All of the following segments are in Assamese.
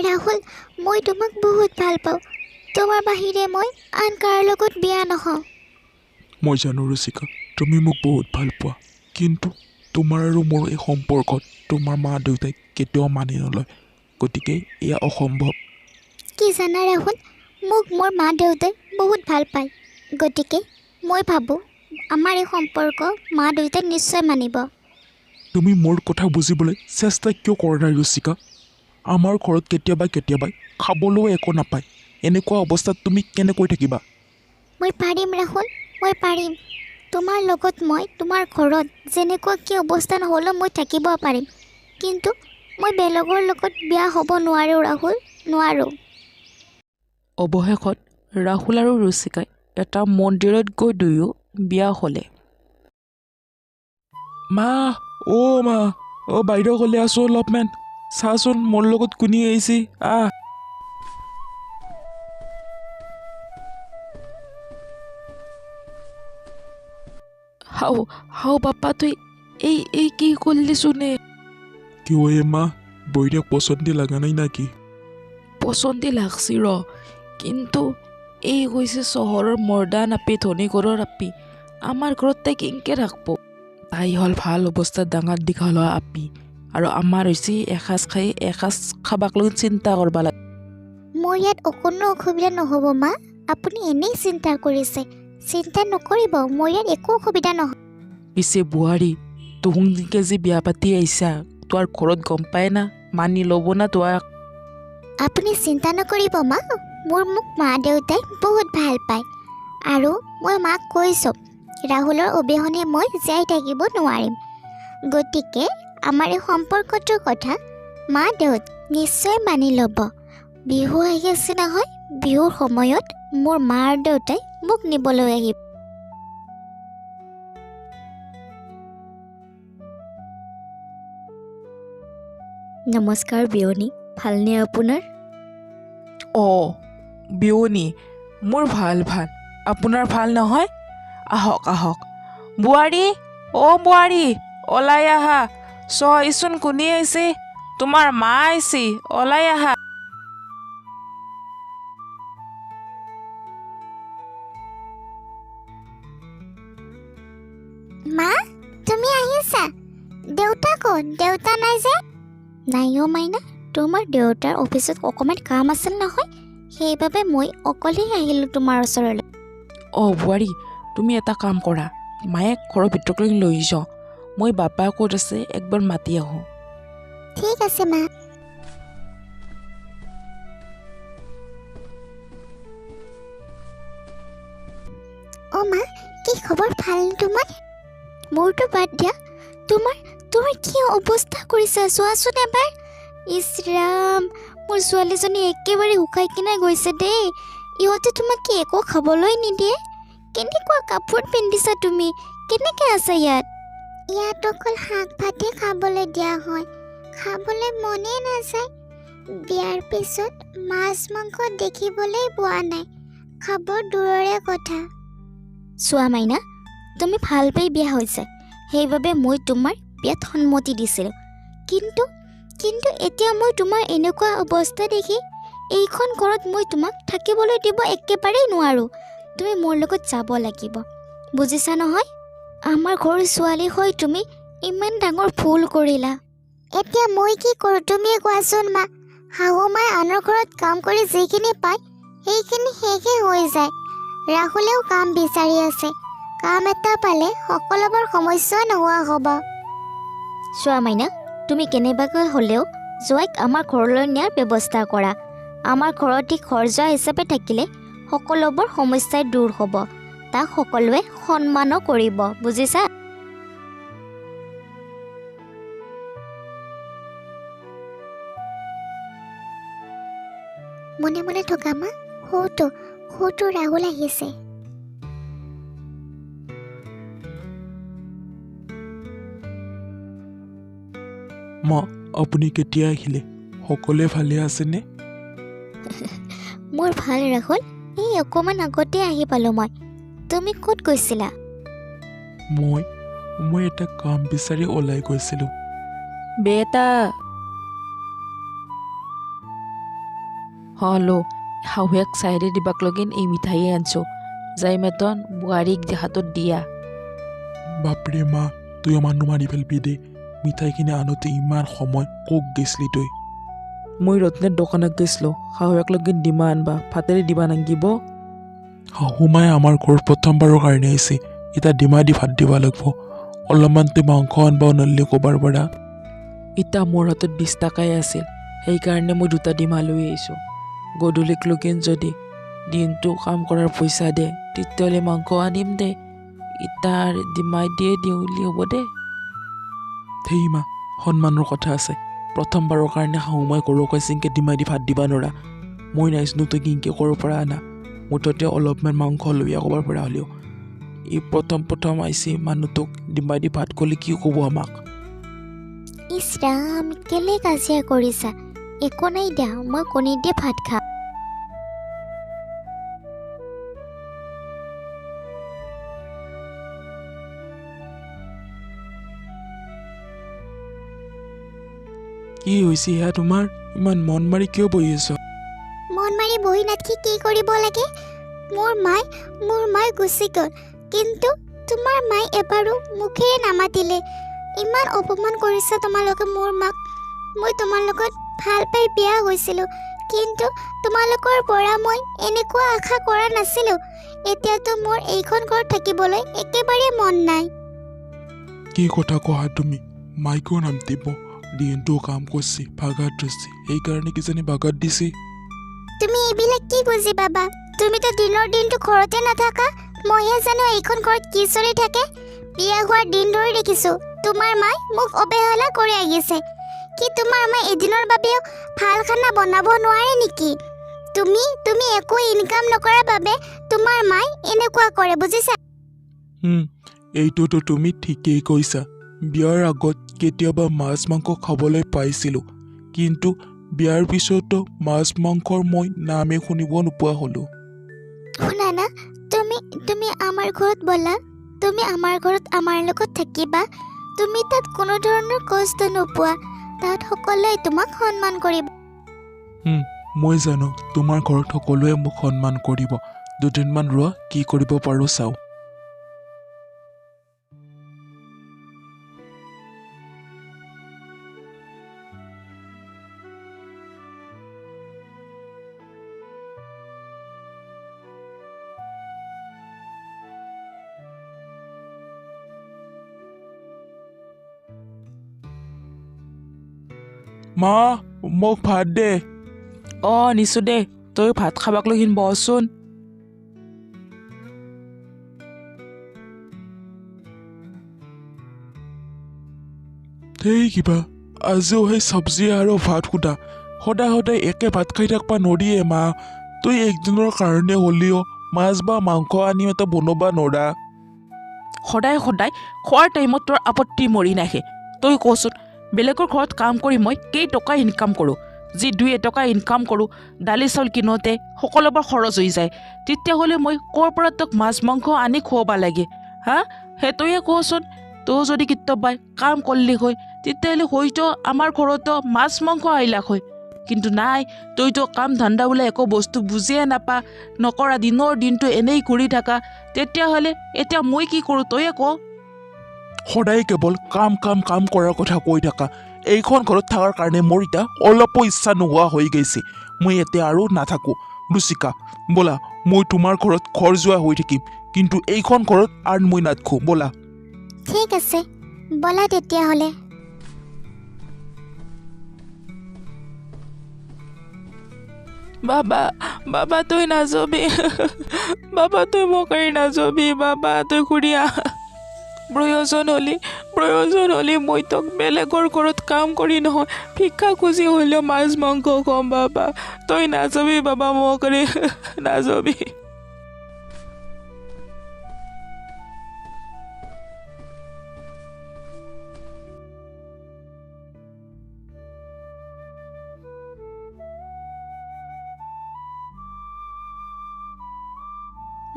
ৰাহুল, মই তোমাক বহুত ভাল পাওঁ। তোমাৰ বাহিৰে মই আন কাৰো লগত বিয়া নহওঁ। মই জানো ৰুচিকা, তুমি মোক বহুত ভাল পোৱা, কিন্তু তোমাৰ আৰু মোৰ এই সম্পৰ্কত তোমাৰ মা দেউতাই কেতিয়াও মানি নলয়, গতিকে এয়া অসম্ভৱ। কি জানা ৰাহুল, মোক মোৰ মা দেউতাই বহুত ভাল পায়। গতিকে মই ভাবোঁ আমাৰ এই সম্পৰ্ক মা দেউতাই নিশ্চয় মানিব। তুমি মোৰ কথা বুজিবলৈ চেষ্টা কিয় কৰা নাই ৰুচিকা? আমাৰ ঘৰত কেতিয়াবা খাবলৈও একো নাপায়। এনেকুৱা অৱস্থাত তুমি কেনেকৈ থাকিবা? মই পাৰিম ৰাহুল, মই পাৰিম। তোমাৰ লগত মই তোমাৰ ঘৰত যেনেকুৱা কি অৱস্থা নহ'লেও মই থাকিব পাৰিম, কিন্তু মই বেলেগৰ লগত বিয়া হ'ব নোৱাৰোঁ ৰাহুল, নোৱাৰোঁ। অৱশেষত ৰাহুল আৰু ৰুচিকাই এটা মন্দিৰত গৈ দুয়ো বিয়া হ'লে। মা, মা, বাইদেউ ক'লে আছোঁ অলপমান। চাচোন মোৰ লগত কোনে আহিছে, আহ। হাও বাপ্পা, তই এই কি কৰিলিচোনে? কিয় মা, বৈদেক পচন্দি লগা নাই নাকি? পচন্দি লাগছি কিন্তু এই হৈছে চহৰৰ মৰ্দান আপি, ধনী ঘৰৰ আপি। আমাৰ ঘৰত তাই কেনেকৈ ৰাখব? তাই হ'ল ভাল অৱস্থাত ডাঙৰ দীঘল হোৱা আপি, আৰু আমাৰ হৈছে এসাঁজ খাই এসাঁজ খাবাক লৈ চিন্তা কৰিব লাগে। মোৰ ইয়াত অকণো অসুবিধা নহ'ব মা, আপুনি এনেই চিন্তা কৰিছে। চিন্তা নকৰিব, মোৰ ইয়াত একো অসুবিধা নহয়। পিছে বোৱাৰী, তুহুনকে যে বিয়া পাতি আহিছা, তোৰ ঘৰত গম পায় না? মানি ল'ব না তোক? আপুনি চিন্তা নকৰিব মা, মোক মা দেউতাই বহুত ভাল পায়। আৰু মই মাক কৈছোঁ, ৰাহুলৰ অবিহনে মই জীয়াই থাকিব নোৱাৰিম। গতিকে আমাৰ এই সম্পৰ্কটোৰ কথা মা দেউত নিশ্চয় মানি ল'ব। বিহু আহি আছে নহয়, বিহুৰ সময়ত মোৰ মা আৰু দেউতাই মোক নিবলৈ আহিব। নমস্কাৰ বিয়নী, ভালনে আপোনাৰ? বিয়নী, মোৰ ভাল। আপোনাৰ ভাল নহয়? আহক। বোৱাৰী, বোৱাৰী, ওলাই আহা। চোন কোনে আহিছে? তোমাৰ মা আহিছে, ওলাই আহা। মা, তুমি আহিছা? দেউতা ক'ত? দেউতা নাই যে? নাই মাইনা, তোমাৰ দেউতাৰ অফিচত অকণমান কাম আছিল নহয়, সেইবাবে মই অকলেই আহিলোঁ তোমাৰ ওচৰলৈ। বোৱাৰী, তুমি এটা কাম কৰা, মায়েক ঘৰৰ ভিতৰলৈ লৈ যাওঁ। মই বাপা ক'ত আছে একবাৰ মাতি আহোঁ। ঠিক আছে মা। মা, কি খবৰ, ভাল তোমাৰ? মোৰতো বাদ দিয়া, তোমাৰ কি অৱস্থা কৰিছা চোৱাচোন এবাৰ। ইছ ৰাম, মোৰ ছোৱালীজনী একেবাৰে শুকাই কিনে গৈছে দেই। ইহঁতে তোমাক কি একো খাবলৈ নিদিয়ে? কেনেকুৱা কাপোৰ পিন্ধিছা তুমি? কেনেকৈ আছা ইয়াত? ইয়াত অকল শাক ভাতহে খাবলৈ দিয়া হয়, খাবলৈ মনেই নাযায়। বিয়াৰ পিছত মাছ মাংস দেখিবলৈ পোৱা নাই, খাব দূৰৰে কথা। চোৱা মাইনা, তুমি ভাল পাই বিয়া হৈছে, সেইবাবে মই তোমাৰ বিয়াত সন্মতি দিছিলোঁ। কিন্তু এতিয়া মই তোমাৰ এনেকুৱা অৱস্থা দেখি এইখন ঘৰত মই তোমাক থাকিবলৈ দিব একেবাৰেই নোৱাৰোঁ। তুমি মোৰ লগত যাব লাগিব, বুজিছা নহয়? আমাৰ ঘৰৰ ছোৱালী হৈ তুমি ইমান ডাঙৰ ভুল কৰিলা। এতিয়া মই কি কৰোঁ তুমিয়ে কোৱাচোন মা। শাহু মায়ে আনৰ ঘৰত কাম কৰি যিখিনি পায় সেইখিনি শেষে হৈ যায়। ৰাহুলেও কাম বিচাৰি আছে, কাম এটা পালে সকলোবোৰ সমস্যা নোহোৱা হ'ব। চোৱা মাইনা, তুমি কেনেবাকৈ হ'লেও জোৱাইক আমাৰ ঘৰলৈ নিয়াৰ ব্যৱস্থা কৰা। আমাৰ ঘৰতে ঘৰ যোৱা হিচাপে থাকিলে সকলোবোৰ সমস্যাই দূৰ হ'ব, তাক সকলোৱে সন্মানো কৰিব, বুজিছা? মনে মনে থকা মা, সৌটো ৰাহুল আহিছে। মা, আপুনি কেতিয়া আহিলে? সকলোৱে ভালে আছেনে? মোৰ ভাল ৰাহুল, এই অকণমান আগতে আহি পালোঁ মই। তুমি ক'ত গৈছিলা? মই এটা কাম বিচাৰি ওলাই গৈছিলোঁ। বেটা, হলো শাহুৱেক চাইৰে দিবাক লগিন এই মিঠাই আনছো যাই মেতন বোৱাৰীক হাতত দিয়া বাপৰে মা তুই মানুহ মাৰি পেলবি দে মিঠাইখিনি আনোতে ইমান সময় কোক গেছলি তই মই ৰত্নেৰ দোকানত গৈছিলোঁ শাহুৱেক লগিন ডিমা আনবা ভাতেৰে দিবা নাংগিব শাহুমাই আমাৰ ঘৰত প্ৰথমবাৰৰ কাৰণে আহিছে এতিয়া ডিমা দি ভাত দিব লাগিব অলপমান তুই মাংস আনবা নল্লি ক'বাৰ পৰা ইতা মোৰ হাতত 20 টকাই আছিল সেইকাৰণে মই 2টা ডিমা লৈ আহিছোঁ গধূলিক লগিন যদি দিনটো কাম কৰাৰ পইচা দে তেতিয়াহ'লে মাংস আনিম দে ইটাৰ ডিমাই দিয়ে দিউলি হ'ব দে সেই মা সন্মানৰ কথা আছে প্ৰথমবাৰৰ কাৰণে শাহুমাই ঘৰকৈ চিংকে ডিমাই দি ভাত দিবা নৰা মই নাইছিলোঁ তই কিংকে ক'ৰ পৰা আনা মুঠতে অলপমান মাংস লৈ ক'বাৰ পৰা হ'লেও এই প্ৰথম আহিছে মানুহটোক ডিমাই দি ভাত ক'লে কি ক'ব আমাক ইছ ৰাম কেলে কাজিয়া কৰিছা একো নাই দিয়া মই কণী দিয়ে ভাত খাম কি হৈছে সেয়া তোমাৰ ইমান মন মাৰি কিয় বহি আছ মন মাৰি বহি নাথাকি কি কৰিব লাগে মোৰ মায়ে গুচি গ'ল কিন্তু তোমাৰ মায়ে এবাৰো মুখেৰে নামাতিলে ইমান অপমান কৰিছে তোমালোকে মোৰ মাক মই তোমাৰ লগত ভাল পাই বিয়া হৈছিলোঁ কিন্তু তোমালোকৰ পৰা মই এনেকুৱা আশা কৰা নাছিলোঁ এতিয়াতো মোৰ এইখন ঘৰত থাকিবলৈ একেবাৰে মন নাই কি কথা কোৱা তুমি মাইকো নাম দিব দিনটো কাম কৰিছে ভাগাত ধৰিছে সেইকাৰণে কিজানি ভাগাত দিছে তুমি এইবিলাক কি বুজি পাবা তুমিতো দিনৰ দিনটো ঘৰতে নাথাকা মইহে জানো এইখন ঘৰত কি চলি থাকে বিয়া হোৱাৰ দিন ধৰি দেখিছোঁ তোমাৰ মায়ে মোক অৱহেলা কৰি আহিছে কি তোমাৰ মায়ে এদিনৰ বাবেও ভাল খানা বনাব নোৱাৰে নেকি তুমি একো ইনকাম নকৰাৰ বাবে তোমাৰ মায়ে এনেকুৱা কৰে বুজিছা এইটোতো তুমি ঠিকেই কৈছা বিয়াৰ আগত কেতিয়াবা মাছ মাংস খাবলৈ পাইছিলোঁ কিন্তু বিয়াৰ পিছতো মাছ মাংসৰ মই নামে শুনিব নোপোৱা হ'লোঁ শুনা না তুমি আমাৰ ঘৰত ব'লা তুমি আমাৰ ঘৰত আমাৰ লগত থাকিবা তুমি তাত কোনো ধৰণৰ কষ্ট নোপোৱা তাত সকলোৱে তোমাক সন্মান কৰিব মই জানো তোমাৰ ঘৰত সকলোৱে মোক সন্মান কৰিব দুদিনমান ৰোৱা কি কৰিব পাৰোঁ চাওঁ মা মোক ভাত দে নিছোঁ দে তই ভাত খাবাক লগিন বহচোন সেই কিবা আজিও সেই চব্জি আৰু ভাত সোধা সদায় একে ভাত খাই থাকবা নৰিয়ে মা তই একদিনৰ কাৰণে হ'লেও মাছ বা মাংস আনি এটা বনাবা নৰা সদায় খোৱাৰ টাইমত তোৰ আপত্তি মৰি নাহে তই কচোন বেলেগৰ ঘৰত কাম কৰি মই কেইটকা ইনকাম কৰোঁ যি 2 ইনকাম কৰোঁ দালি চাউল কিনোতে সকলোবোৰ খৰচ হৈ যায় তেতিয়াহ'লে মই ক'ৰ পৰা তোক মাছ মাংস আনি খুৱাব লাগে হা সেইটোৱে কচোন তই যদি কেতিয়াবা কাম কৰিলি হয় তেতিয়াহ'লে হয়তো আমাৰ ঘৰতো মাছ মাংস আহিলাক হয় কিন্তু নাই তইতো কাম ধান্দা বোলে একো বস্তু বুজিয়ে নাপা নকৰা দিনৰ দিনটো এনেই ঘূৰি থাকা তেতিয়াহ'লে এতিয়া মই কি কৰোঁ তয়ে ক সদায় কেৱল কাম কৰাৰ কথা কৈ থাকা এইখন ঘৰত থকাৰ কাৰণে মোৰ এতিয়া অলপো ইচ্ছা নোহোৱা হৈ গৈছে মই এতিয়া আৰু নাথাকোঁ ৰুচিকা ব'লা মই তোমাৰ ঘৰত ঘৰ যোৱা হৈ থাকিম কিন্তু এইখন ঘৰত আৰু মই নাথাকোঁ ব'লা ঠিক আছে ব'লা তেতিয়াহ'লে বাবা তই নাযাবি বাবা তই মোক এৰি নাযাবি বাবা তই ঘূৰি আহ প্ৰয়োজন হ'লে মই তোক বেলেগৰ ঘৰত কাম কৰি নহয় ভিক্ষা খুজি হ'লেও মাছ মাংস খুৱাম বাবা তই নাযাবি বাবা মোক এৰি নাযাবি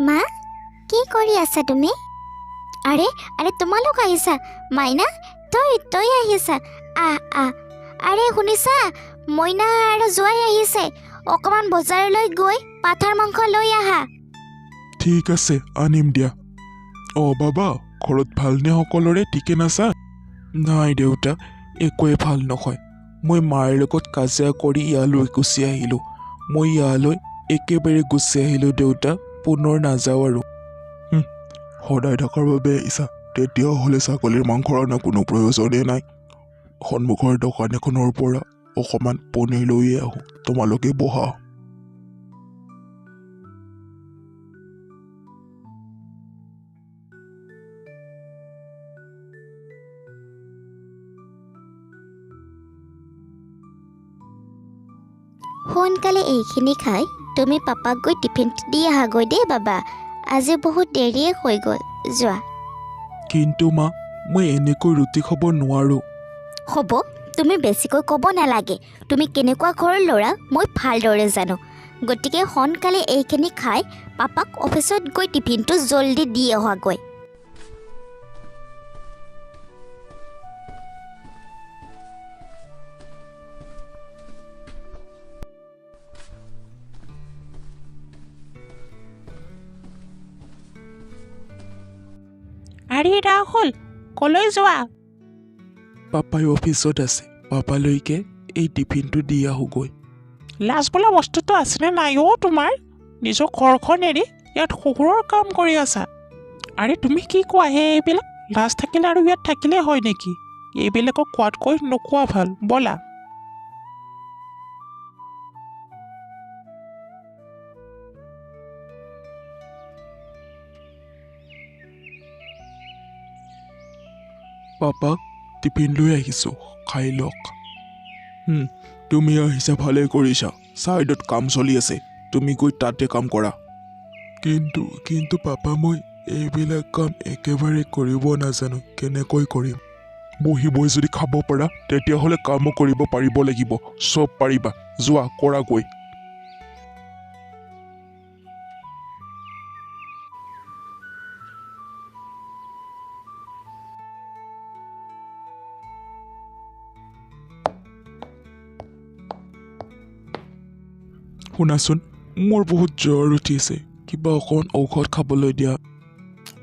মা কি কৰি আছা তুমি আৰে তোমালোক আহিছা মাইনা তই আহিছা আহ আৰে শুনিছা মইনা আৰু জোৱাই আহিছে অকণমান বজাৰলৈ গৈ পাঠাৰ মাংস লৈ আহা। ঠিক আছে আনিম দিয়া। বাবা ঘৰত ভালনে সকলোৰে ঠিকে নাছা? নাই দেউতা, একোৱে ভাল নহয়। মই মাৰ লগত কাজিয়া কৰি ইয়ালৈ গুচি আহিলোঁ। মই ইয়ালৈ একেবাৰে গুচি আহিলোঁ দেউতা, পুনৰ নাযাওঁ আৰু। সদায় থকাৰ বাবে আহিছা, তেতিয়াহ'লে ছাগলীৰ মাংসৰ অনা কোনো প্ৰয়োজনেই নাই। সন্মুখৰ দোকান এখনৰ পৰা অকণমান পনীৰ লৈয়ে আহোঁ, তোমালোকে বহা। সোনকালে এইখিনি খাই তুমি পাপাক গৈ টিফিনটো দি আহাগৈ দেই বাবা। আজি বহুত দেৰিয়ে হৈ গ'ল, যোৱা। কিন্তু মা, মই এনেকৈ ৰুটি খাব নোৱাৰোঁ। হ'ব, তুমি বেছিকৈ ক'ব নালাগে। তুমি কেনেকুৱা ঘৰৰ ল'ৰা মই ভালদৰে জানো। গতিকে সোনকালে এইখিনি খাই পাপাক অফিচত গৈ টিফিনটো জল্দি দি অহাগৈ। আৰে ৰাহুল, কলৈ যোৱা? পাপাই অফিচত আছে, পাপালৈকে এই টিফিনটো দি আহোঁগৈ। লাজ বোলা বস্তুটো আছেনে নাই তোমাৰ? নিজৰ ঘৰখন এৰি ইয়াত শহুৰৰ কাম কৰি আছা। আৰে তুমি কি কোৱা হে এইবিলাক? লাজ থাকিলে আৰু ইয়াত থাকিলে হয় নেকি? এইবিলাকক কোৱাতকৈ নোকোৱা ভাল, ব'লা। পাপা টিফিন লৈ আহিছোঁ, খাই লওক। তুমি আহিছা ভালে কৰিছা। ছাইডত কাম চলি আছে, তুমি গৈ তাতে কাম কৰা। কিন্তু পাপা মই এইবিলাক কাম একেবাৰে কৰিব নাজানো, কেনেকৈ কৰিম? বহি বহি যদি খাব পাৰা তেতিয়াহ'লে কামো কৰিব পাৰিব লাগিব। চব পাৰিবা, যোৱা কৰাগৈ। শুনাচোন, মোৰ বহুত জ্বৰ উঠিছে, কিবা অকণ ঔষধ খাবলৈ দিয়া।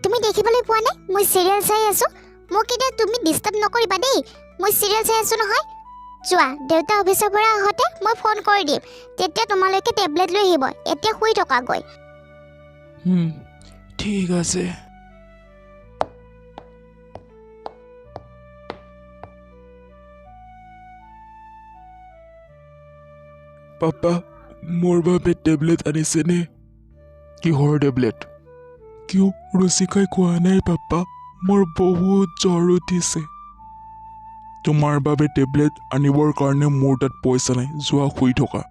তুমি দেখিবলৈ পোৱা নাই মই চিৰিয়েল চাই আছোঁ? মোক এতিয়া তুমি ডিষ্টাৰ্ব নকৰিবা দেই, মই চিৰিয়েল চাই আছোঁ নহয়। যোৱা, দেউতা অফিচৰ পৰা আহোঁতে মই ফোন কৰি দিম, তেতিয়া তোমালোকে টেবলেট লৈ আহিব। এতিয়া শুই থকাগৈ। ঠিক আছে। পাপা মোৰ বাবে টেবলেট আনিছেনে? কিহৰ টেবলেট? কিয় ৰুচিকাই কোৱা নাই পাপা? মোৰ বহুত জ্বৰ উঠিছে। তোমাৰ বাবে টেবলেট আনিবৰ কাৰণে মোৰ তাত পইচা নাই, যোৱা শুই থকা।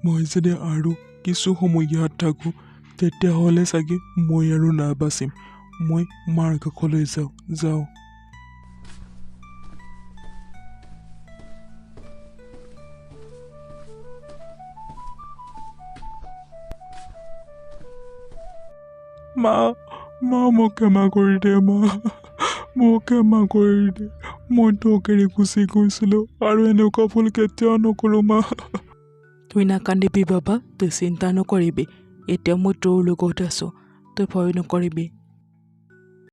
মই যদি আৰু কিছু সময় ইয়াত থাকোঁ তেতিয়াহ'লে চাগে মই আৰু নাবাচিম। মই মাৰ কাষলৈ যাওঁ। মা মোক ক্ষমা কৰি দে মা, মোক ক্ষমা কৰি দে। মই তোক এৰি গুচি গৈছিলোঁ আৰু এনেকুৱা ভুল কেতিয়াও নকৰোঁ মা। তুই নাকান্দিবি বাবা, তই চিন্তা নকৰিবি। এতিয়া মই তোৰ লগত আছোঁ, তই ভয় নকৰিবি।